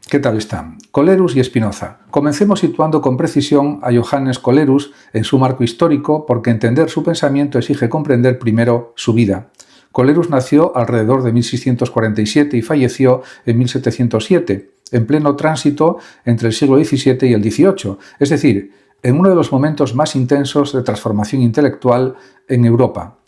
¿Qué tal están? Colerus y Spinoza. Comencemos situando con precisión a Johannes Colerus en su marco histórico, porque entender su pensamiento exige comprender primero su vida. Colerus nació alrededor de 1647 y falleció en 1707, en pleno tránsito entre el siglo XVII y el XVIII, es decir, en uno de los momentos más intensos de transformación intelectual en Europa.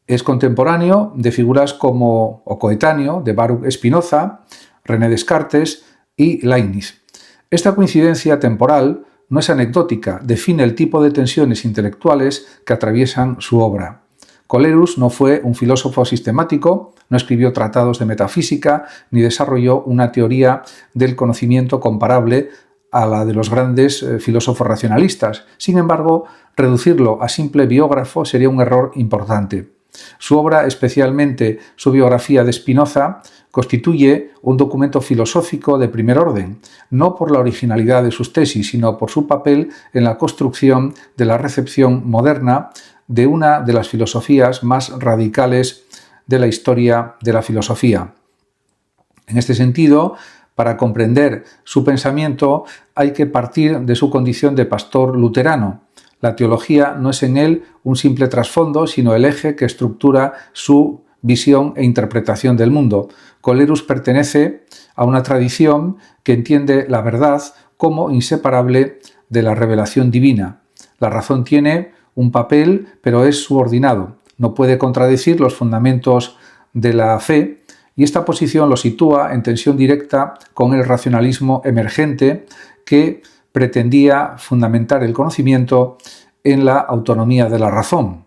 Es contemporáneo de figuras como, o coetáneo, de Baruch Spinoza, René Descartes y Leibniz. Esta coincidencia temporal no es anecdótica, define el tipo de tensiones intelectuales que atraviesan su obra. Colerus no fue un filósofo sistemático, no escribió tratados de metafísica ni desarrolló una teoría del conocimiento comparable a la de los grandes filósofos racionalistas. Sin embargo, reducirlo a simple biógrafo sería un error importante. Su obra, especialmente su biografía de Spinoza, constituye un documento filosófico de primer orden, no por la originalidad de sus tesis, sino por su papel en la construcción de la recepción moderna de una de las filosofías más radicales de la historia de la filosofía. En este sentido, para comprender su pensamiento hay que partir de su condición de pastor luterano. La teología no es en él un simple trasfondo, sino el eje que estructura su visión e interpretación del mundo. Colerus pertenece a una tradición que entiende la verdad como inseparable de la revelación divina. La razón tiene un papel, pero es subordinado. No puede contradecir los fundamentos de la fe, y esta posición lo sitúa en tensión directa con el racionalismo emergente que pretendía fundamentar el conocimiento en la autonomía de la razón.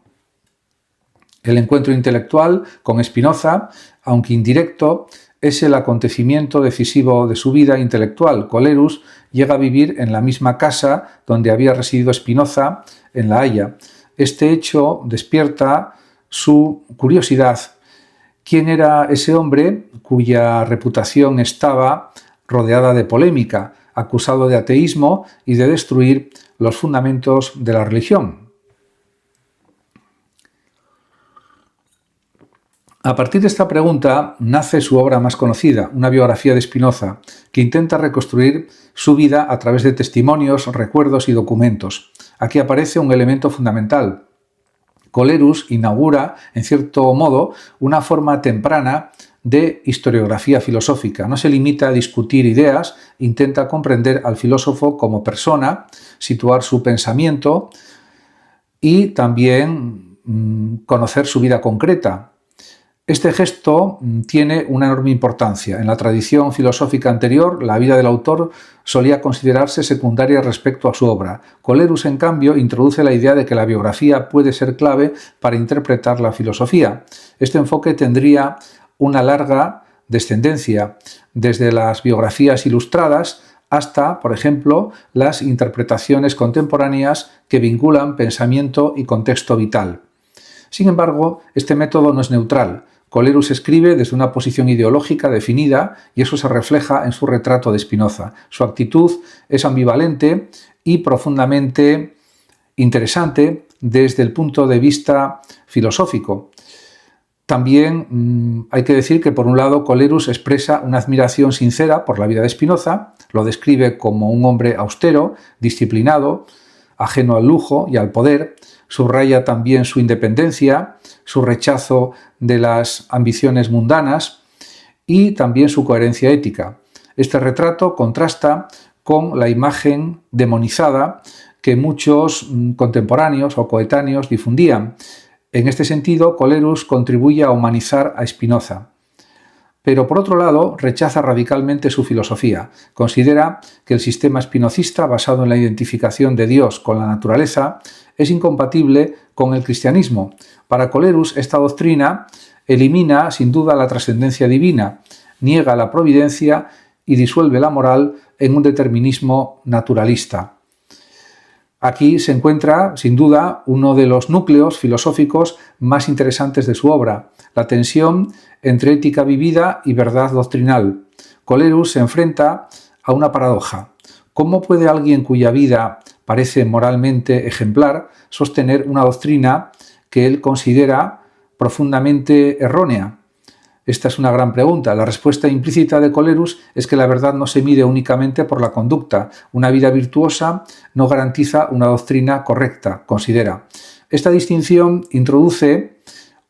El encuentro intelectual con Spinoza, aunque indirecto, es el acontecimiento decisivo de su vida intelectual. Colerus llega a vivir en la misma casa donde había residido Spinoza, en La Haya. Este hecho despierta su curiosidad. ¿Quién era ese hombre cuya reputación estaba rodeada de polémica, acusado de ateísmo y de destruir los fundamentos de la religión? A partir de esta pregunta nace su obra más conocida, una biografía de Spinoza, que intenta reconstruir su vida a través de testimonios, recuerdos y documentos. Aquí aparece un elemento fundamental. Colerus inaugura, en cierto modo, una forma temprana de historiografía filosófica. No se limita a discutir ideas, intenta comprender al filósofo como persona, situar su pensamiento y también conocer su vida concreta. Este gesto tiene una enorme importancia. En la tradición filosófica anterior, la vida del autor solía considerarse secundaria respecto a su obra. Colerus, en cambio, introduce la idea de que la biografía puede ser clave para interpretar la filosofía. Este enfoque tendría una larga descendencia, desde las biografías ilustradas hasta, por ejemplo, las interpretaciones contemporáneas que vinculan pensamiento y contexto vital. Sin embargo, este método no es neutral. Colerus escribe desde una posición ideológica definida y eso se refleja en su retrato de Spinoza. Su actitud es ambivalente y profundamente interesante desde el punto de vista filosófico. También hay que decir que, por un lado, Colerus expresa una admiración sincera por la vida de Spinoza, lo describe como un hombre austero, disciplinado, ajeno al lujo y al poder, subraya también su independencia, su rechazo de las ambiciones mundanas y también su coherencia ética. Este retrato contrasta con la imagen demonizada que muchos contemporáneos o coetáneos difundían. En este sentido, Colerus contribuye a humanizar a Spinoza. Pero, por otro lado, rechaza radicalmente su filosofía. Considera que el sistema spinocista, basado en la identificación de Dios con la naturaleza, es incompatible con el cristianismo. Para Colerus, esta doctrina elimina, sin duda, la trascendencia divina, niega la providencia y disuelve la moral en un determinismo naturalista. Aquí se encuentra, sin duda, uno de los núcleos filosóficos más interesantes de su obra, la tensión entre ética vivida y verdad doctrinal. Colerus se enfrenta a una paradoja. ¿Cómo puede alguien cuya vida parece moralmente ejemplar sostener una doctrina que él considera profundamente errónea? Esta es una gran pregunta. La respuesta implícita de Colerus es que la verdad no se mide únicamente por la conducta. Una vida virtuosa no garantiza una doctrina correcta, considera. Esta distinción introduce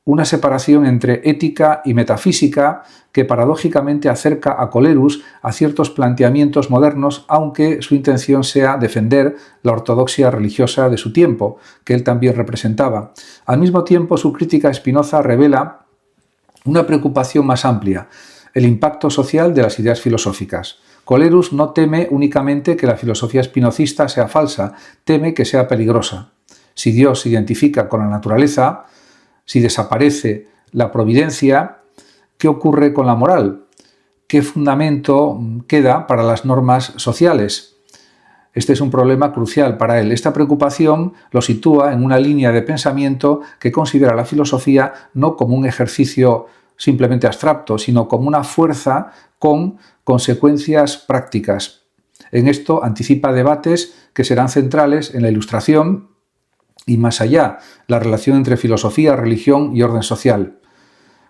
una separación entre ética y metafísica que paradójicamente acerca a Colerus a ciertos planteamientos modernos, aunque su intención sea defender la ortodoxia religiosa de su tiempo, que él también representaba. Al mismo tiempo, su crítica a Spinoza revela una preocupación más amplia, el impacto social de las ideas filosóficas. Colerus no teme únicamente que la filosofía spinozista sea falsa, teme que sea peligrosa. Si Dios se identifica con la naturaleza, si desaparece la providencia, ¿qué ocurre con la moral? ¿Qué fundamento queda para las normas sociales? Este es un problema crucial para él. Esta preocupación lo sitúa en una línea de pensamiento que considera la filosofía no como un ejercicio simplemente abstracto, sino como una fuerza con consecuencias prácticas. En esto anticipa debates que serán centrales en la Ilustración y más allá, la relación entre filosofía, religión y orden social.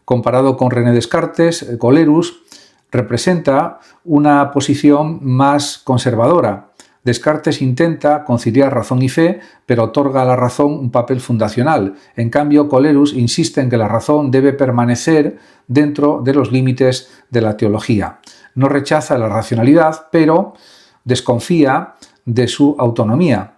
Comparado con René Descartes, Colerus representa una posición más conservadora. Descartes intenta conciliar razón y fe, pero otorga a la razón un papel fundacional. En cambio, Colerus insiste en que la razón debe permanecer dentro de los límites de la teología. No rechaza la racionalidad, pero desconfía de su autonomía.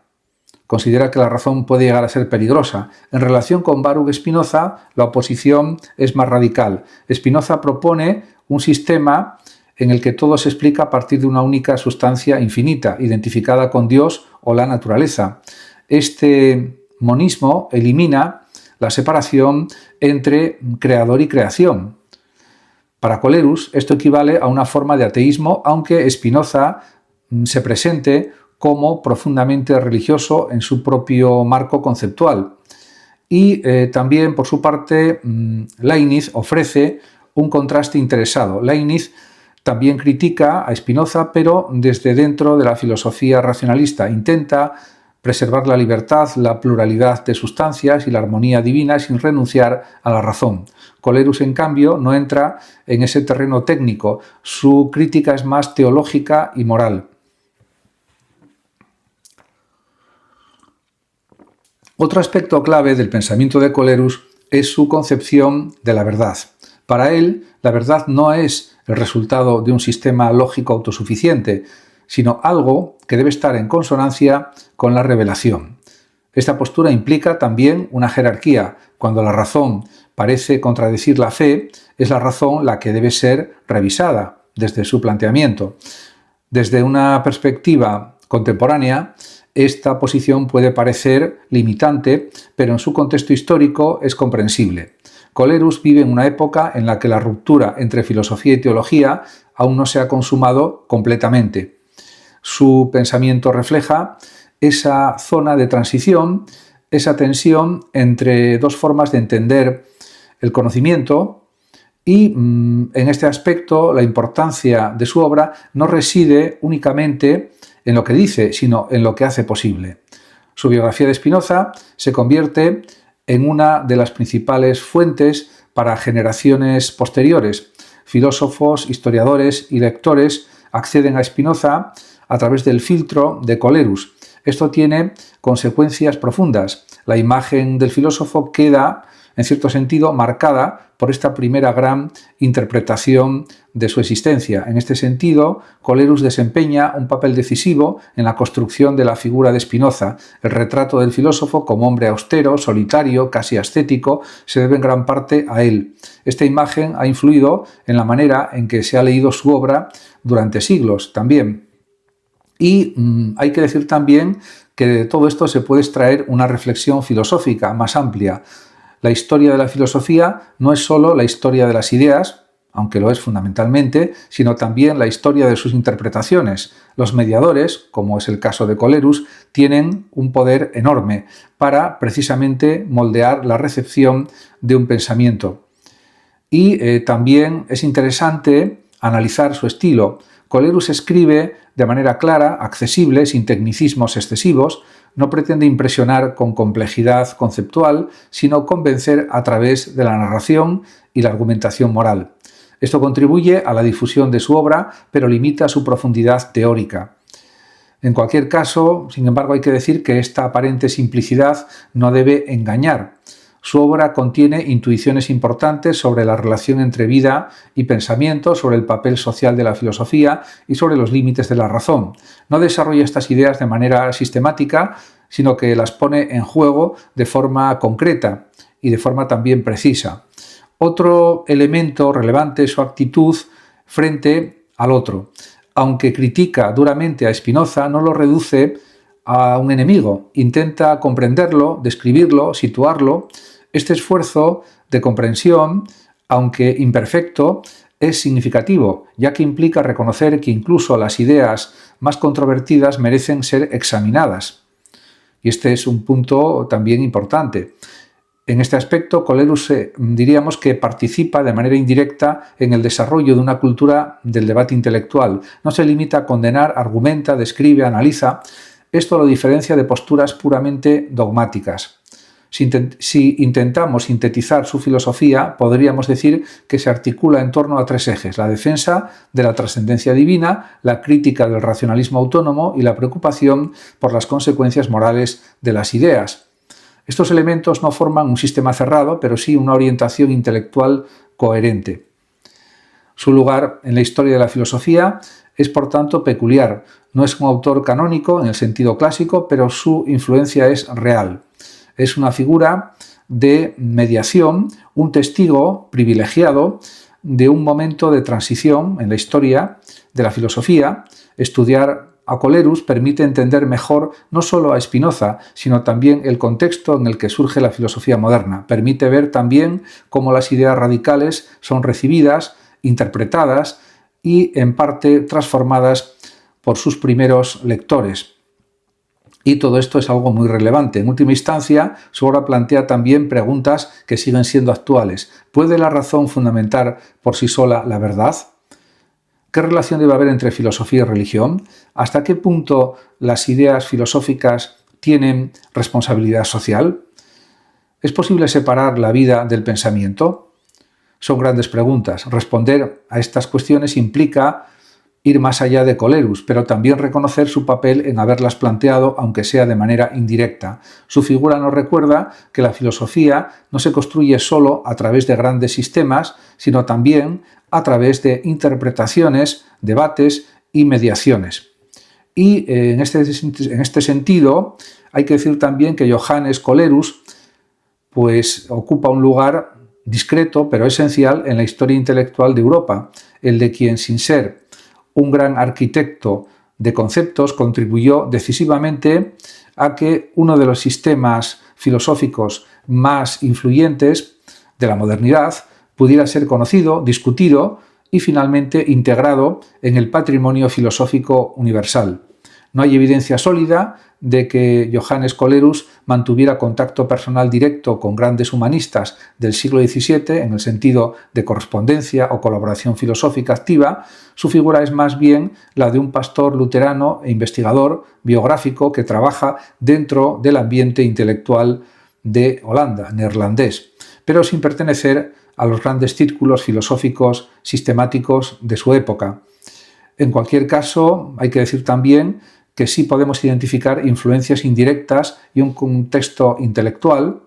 Considera que la razón puede llegar a ser peligrosa. En relación con Baruch Spinoza, la oposición es más radical. Spinoza propone un sistema en el que todo se explica a partir de una única sustancia infinita, identificada con Dios o la naturaleza. Este monismo elimina la separación entre creador y creación. Para Colerus, esto equivale a una forma de ateísmo, aunque Spinoza se presente como profundamente religioso en su propio marco conceptual. Y también, por su parte, Leibniz ofrece un contraste interesado. Leibniz también critica a Spinoza, pero desde dentro de la filosofía racionalista. Intenta preservar la libertad, la pluralidad de sustancias y la armonía divina sin renunciar a la razón. Colerus, en cambio, no entra en ese terreno técnico. Su crítica es más teológica y moral. Otro aspecto clave del pensamiento de Colerus es su concepción de la verdad. Para él, la verdad no es el resultado de un sistema lógico autosuficiente, sino algo que debe estar en consonancia con la revelación. Esta postura implica también una jerarquía. Cuando la razón parece contradecir la fe, es la razón la que debe ser revisada desde su planteamiento. Desde una perspectiva contemporánea, esta posición puede parecer limitante, pero en su contexto histórico es comprensible. Colerus vive en una época en la que la ruptura entre filosofía y teología aún no se ha consumado completamente. Su pensamiento refleja esa zona de transición, esa tensión entre dos formas de entender el conocimiento y, en este aspecto, la importancia de su obra no reside únicamente en lo que dice, sino en lo que hace posible. Su biografía de Spinoza se convierte en una de las principales fuentes para generaciones posteriores. Filósofos, historiadores y lectores acceden a Spinoza a través del filtro de Colerus. Esto tiene consecuencias profundas. La imagen del filósofo queda, en cierto sentido, marcada por esta primera gran interpretación de su existencia. En este sentido, Colerus desempeña un papel decisivo en la construcción de la figura de Spinoza. El retrato del filósofo como hombre austero, solitario, casi ascético, se debe en gran parte a él. Esta imagen ha influido en la manera en que se ha leído su obra durante siglos también. Y hay que decir también que de todo esto se puede extraer una reflexión filosófica más amplia. La historia de la filosofía no es solo la historia de las ideas, aunque lo es fundamentalmente, sino también la historia de sus interpretaciones. Los mediadores, como es el caso de Colerus, tienen un poder enorme para precisamente moldear la recepción de un pensamiento. Y también es interesante analizar su estilo. Colerus escribe de manera clara, accesible, sin tecnicismos excesivos. No pretende impresionar con complejidad conceptual, sino convencer a través de la narración y la argumentación moral. Esto contribuye a la difusión de su obra, pero limita su profundidad teórica. En cualquier caso, sin embargo, hay que decir que esta aparente simplicidad no debe engañar. Su obra contiene intuiciones importantes sobre la relación entre vida y pensamiento, sobre el papel social de la filosofía y sobre los límites de la razón. No desarrolla estas ideas de manera sistemática, sino que las pone en juego de forma concreta y de forma también precisa. Otro elemento relevante es su actitud frente al otro. Aunque critica duramente a Spinoza, no lo reduce a un enemigo. Intenta comprenderlo, describirlo, situarlo. Este esfuerzo de comprensión, aunque imperfecto, es significativo, ya que implica reconocer que incluso las ideas más controvertidas merecen ser examinadas. Y este es un punto también importante. En este aspecto, Colerus diríamos que participa de manera indirecta en el desarrollo de una cultura del debate intelectual. No se limita a condenar, argumenta, describe, analiza. Esto lo diferencia de posturas puramente dogmáticas. Si intentamos sintetizar su filosofía, podríamos decir que se articula en torno a tres ejes: la defensa de la trascendencia divina, la crítica del racionalismo autónomo y la preocupación por las consecuencias morales de las ideas. Estos elementos no forman un sistema cerrado, pero sí una orientación intelectual coherente. Su lugar en la historia de la filosofía es, por tanto, peculiar. No es un autor canónico en el sentido clásico, pero su influencia es real. Es una figura de mediación, un testigo privilegiado de un momento de transición en la historia de la filosofía. Estudiar a Colerus permite entender mejor no solo a Spinoza, sino también el contexto en el que surge la filosofía moderna. Permite ver también cómo las ideas radicales son recibidas, interpretadas y en parte transformadas por sus primeros lectores. Y todo esto es algo muy relevante. En última instancia, su obra plantea también preguntas que siguen siendo actuales. ¿Puede la razón fundamentar por sí sola la verdad? ¿Qué relación debe haber entre filosofía y religión? ¿Hasta qué punto las ideas filosóficas tienen responsabilidad social? ¿Es posible separar la vida del pensamiento? Son grandes preguntas. Responder a estas cuestiones implica ir más allá de Colerus, pero también reconocer su papel en haberlas planteado, aunque sea de manera indirecta. Su figura nos recuerda que la filosofía no se construye solo a través de grandes sistemas, sino también a través de interpretaciones, debates y mediaciones. Y en este sentido, hay que decir también que Johannes Colerus pues, ocupa un lugar discreto pero esencial en la historia intelectual de Europa, el de quien, sin ser un gran arquitecto de conceptos, contribuyó decisivamente a que uno de los sistemas filosóficos más influyentes de la modernidad pudiera ser conocido, discutido y finalmente integrado en el patrimonio filosófico universal. No hay evidencia sólida de que Johannes Colerus mantuviera contacto personal directo con grandes humanistas del siglo XVII en el sentido de correspondencia o colaboración filosófica activa. Su figura es más bien la de un pastor luterano e investigador biográfico que trabaja dentro del ambiente intelectual de Holanda, neerlandés, pero sin pertenecer a los grandes círculos filosóficos sistemáticos de su época. En cualquier caso, hay que decir también que sí podemos identificar influencias indirectas y un contexto intelectual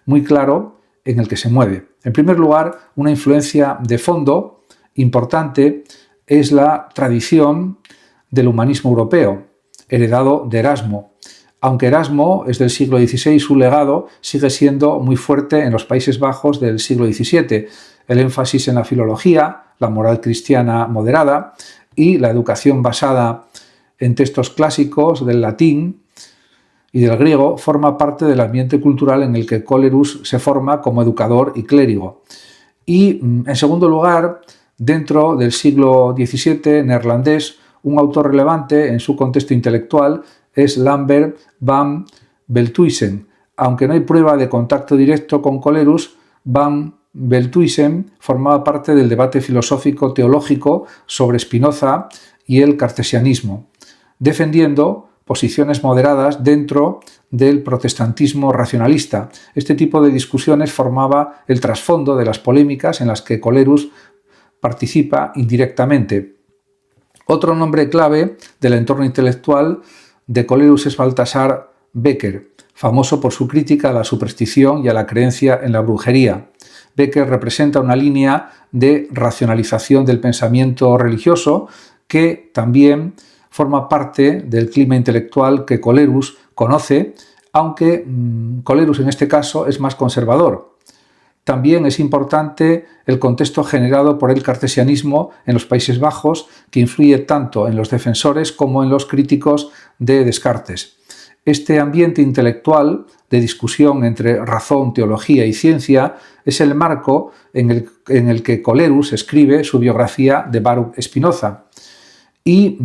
muy claro en el que se mueve. En primer lugar, una influencia de fondo importante es la tradición del humanismo europeo, heredado de Erasmo. Aunque Erasmo es del siglo XVI, su legado sigue siendo muy fuerte en los Países Bajos del siglo XVII. El énfasis en la filología, la moral cristiana moderada y la educación basada en textos clásicos del latín y del griego forma parte del ambiente cultural en el que Colerus se forma como educador y clérigo. Y, en segundo lugar, dentro del siglo XVII neerlandés, un autor relevante en su contexto intelectual es Lambert van Veldhuizen. Aunque no hay prueba de contacto directo con Colerus, van Veldhuizen formaba parte del debate filosófico teológico sobre Spinoza y el cartesianismo, defendiendo posiciones moderadas dentro del protestantismo racionalista. Este tipo de discusiones formaba el trasfondo de las polémicas en las que Colerus participa indirectamente. Otro nombre clave del entorno intelectual de Colerus es Baltasar Becker, famoso por su crítica a la superstición y a la creencia en la brujería. Becker representa una línea de racionalización del pensamiento religioso que también forma parte del clima intelectual que Colerus conoce, aunque Colerus en este caso es más conservador. También es importante el contexto generado por el cartesianismo en los Países Bajos, que influye tanto en los defensores como en los críticos de Descartes. Este ambiente intelectual de discusión entre razón, teología y ciencia es el marco en el que Colerus escribe su biografía de Baruch Spinoza. Y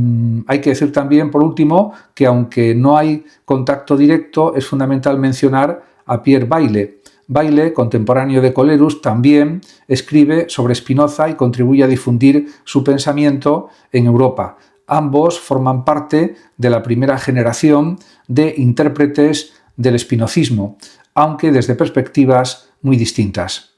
hay que decir también, por último, que aunque no hay contacto directo, es fundamental mencionar a Pierre Bayle. Bayle, contemporáneo de Colerus, también escribe sobre Spinoza y contribuye a difundir su pensamiento en Europa. Ambos forman parte de la primera generación de intérpretes del espinocismo, aunque desde perspectivas muy distintas.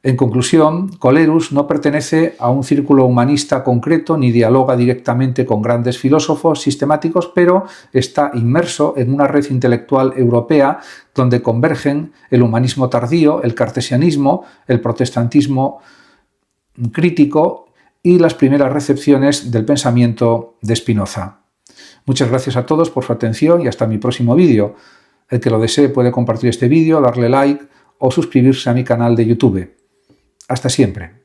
En conclusión, Colerus no pertenece a un círculo humanista concreto ni dialoga directamente con grandes filósofos sistemáticos, pero está inmerso en una red intelectual europea donde convergen el humanismo tardío, el cartesianismo, el protestantismo crítico y las primeras recepciones del pensamiento de Spinoza. Muchas gracias a todos por su atención y hasta mi próximo vídeo. El que lo desee puede compartir este vídeo, darle like o suscribirse a mi canal de YouTube. Hasta siempre.